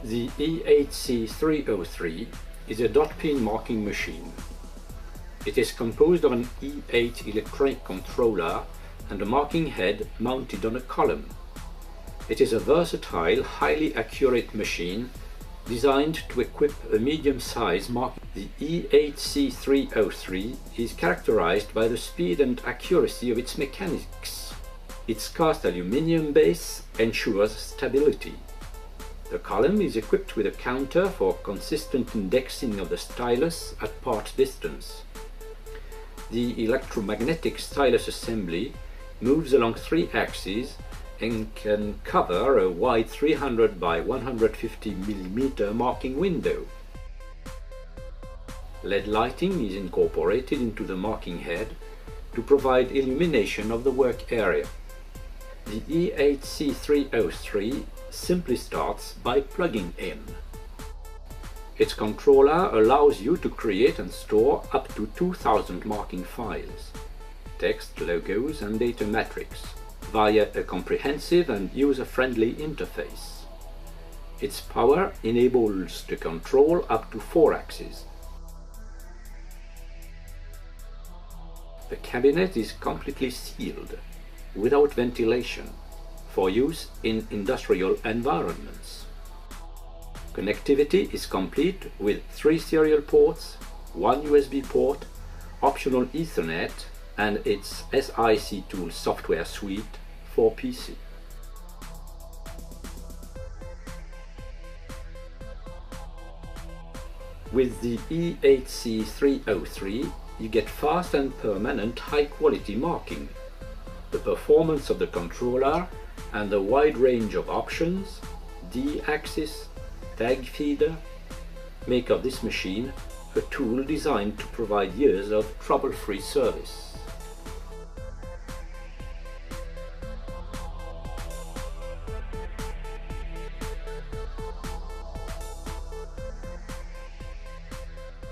The E8 C303 is a dot pin marking machine. It is composed of an E8 electronic controller and a marking head mounted on a column. It is a versatile, highly accurate machine designed to equip a medium-sized marking. The E8 C303 is characterized by the speed and accuracy of its mechanics. Its cast aluminum base ensures stability. The column is equipped with a counter for consistent indexing of the stylus at part distance. The electromagnetic stylus assembly moves along 3 axes and can cover a wide 300 by 150 mm marking window. LED lighting is incorporated into the marking head to provide illumination of the work area. The E8 C303 simply starts by plugging in. Its controller allows you to create and store up to 2000 marking files, text, logos and data matrix via a comprehensive and user-friendly interface. Its power enables to control up to 4 axes. The cabinet is completely sealed, without ventilation, for use in industrial environments. Connectivity is complete with 3 serial ports, 1 USB port, optional Ethernet and its SIC tool software suite for PC. With the E8 C303 you get fast and permanent high-quality marking. The performance of the controller and the wide range of options, D-axis, tag feeder, make of this machine a tool designed to provide years of trouble-free service.